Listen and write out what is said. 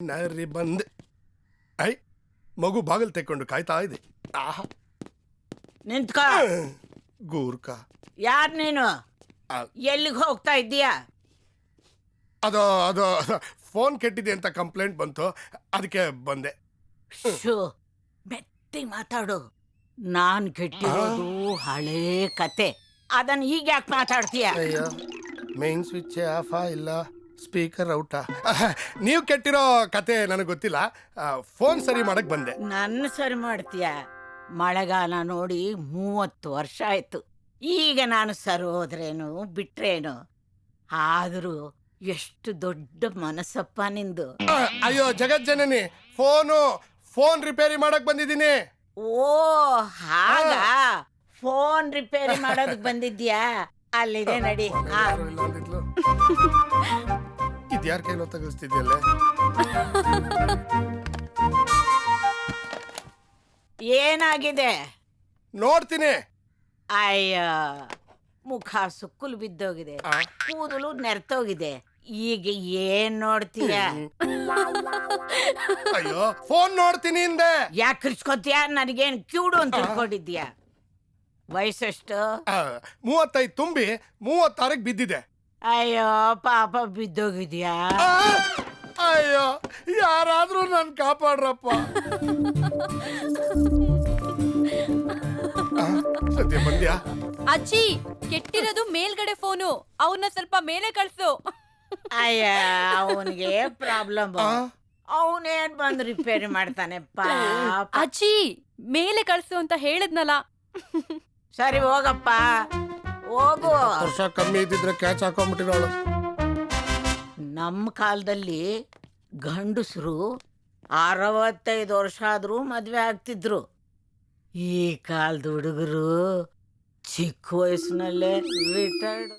ನರಿ ಬಂದೆ. ಐ ಮಗು ಬಾಗಿಲು ತೆಕ್ಕೊಂಡು ಕಾಯ್ತಾ ಇದೆ. ಆಹಾ ನಿಂತ್ಕೋ. ಗೂರ್ಕ ಯಾರ್ ನೀನು? ಆ, ಎಲ್ಲಿಗೆ ಹೋಗ್ತಾ ಇದ್ದೀಯಾ? ಅದು ಅದು ಫೋನ್ ಕೆಟ್ಟಿದೆ ಅಂತ ಕಂಪ್ಲೇಂಟ್ ಬಂತು, ಅದಕ್ಕೆ ಬಂದೆ. ಶೋ ಮೆತ್ತಿ ಮಾತಾಡು. ನಾನ್ ಕೆಟ್ಟಿರೋದು ಹಳೇ ಕತೆ. ಅದನ್ನ ಈಗ ಯಾಕೆ ಮಾತಾಡ್ತೀಯ? ಅಯ್ಯೋ ಮೇನ್ ಸ್ವಿಚ್ ಆಫಾ ಇಲ್ಲ ಸ್ಪೀಕರ್ ಔಟಾ? ನೀವು ಕೆಟ್ಟಿರೋ ಕತೆ ನನಗೆ ಗೊತ್ತಿಲ್ಲ. ಫೋನ್ ಸರಿ ಮಾಡಕ್ ಬಂದೆ. ನನ್ನ ಸರಿ ಮಾಡ್ತೀಯ? ಮಳೆಗಾಲ ನೋಡಿ 30 ವರ್ಷ ಆಯ್ತು. ಈಗ ನಾನು ಸರೋದ್ರೇನು ಬಿಟ್ರೇನು? ಆದರೂ ಎಷ್ಟು ದೊಡ್ಡ ಮನಸ್ಸಪ್ಪ ನಿಂದು. ಅಯ್ಯೋ ಜಗಜ್ಜನನಿ, ಫೋನ್ ರಿಪೇರಿ ಮಾಡಕ್ ಬಂದಿದ್ದೀನಿ. ಓ ಹಾಗ ಫೋನ್ ರಿಪೇರಿ ಮಾಡೋದಕ್ ಬಂದಿದ್ಯಾ? ಅಲ್ಲಿದೆ ನಡಿ. ಯಾರು ಇಲ್ಲ ಅಂದಿದ್ಲು. ಇದ್ಯಾರ ಕೈಲೋ ತಗಸ್ತಿದ್ಯಲ್ಲ? ಏನಾಗಿದೆ? ನೋಡ್ತೀನಿ. ಅಯ್ಯ, ಮುಖ ಸುಕ್ಕುಲು ಬಿದ್ದೋಗಿದೆ, ಕೂದಲು ನೆರ್ತೋಗಿದೆ. ಈಗ ಏನ್ ನೋಡ್ತೀಯ? ಅಯ್ಯೋ ಫೋನ್ ನೋಡ್ತೀನಿ ಹಿಂದೆ. ಯಾಕೆ ಕಿರ್ಚ್ಕೊತೀಯ? ನನಗೇನ್ ಕ್ಯೂಡು ಅಂತ ತಿಳ್ಕೊಂಡಿದ್ಯಾ? ವಯಸ್ಸೆಷ್ಟು? 35 ತುಂಬಿ 36ಕ್ಕೆ ಬಿದ್ದಿದೆ. ಅಯ್ಯೋ ಪಾಪ ಬಿದ್ದೋಗಿದ್ಯಾ? ಅಯ್ಯೋ ಯಾರಾದ್ರೂ ನನ್ ಕಾಪಾಡ್ರಪ್ಪ. ಸದ್ಯ ಬಂದ್ಯಾ? ಅಜ್ಜಿ, ಕೆಟ್ಟಿರೋದು ಮೇಲ್ಗಡೆ ಫೋನು, ಅವನ್ನ ಸ್ವಲ್ಪ ಮೇಲೆ ಕಳ್ಸು. ಅಯ್ಯ, ಅವನಿಗೆ ಪ್ರಾಬ್ಲಮ್. ಅವನೇನ್ ಬಂದು ರಿಪೇರಿ ಮಾಡ್ತಾನೆ ಪಾಪ. ಅಜ್ಜಿ, ಮೇಲೆ ಕಳ್ಸು ಅಂತ ಹೇಳಿದ್ನಲ್ಲ. ಸರಿ ಹೋಗಪ್ಪ, ಹೋಗು. ವರ್ಷ ಕಮ್ಮಿ ಇದ್ದಿದ್ರೆ ಕ್ಯಾಚ್ ಹಾಕೊಂಡ್ಬಿಟ್ಟಿರೋಳು. ನಮ್ಮ ಕಾಲದಲ್ಲಿ ಗಂಡಸರು 65 ವರ್ಷ ಆದ್ರೂ ಮದ್ವೆ ಆಗ್ತಿದ್ರು. ಈ ಕಾಲದ ಹುಡುಗರು ಚಿಕ್ಕ ವಯಸ್ಸಿನಲ್ಲೇ ರಿಟೈರ್ಡ್.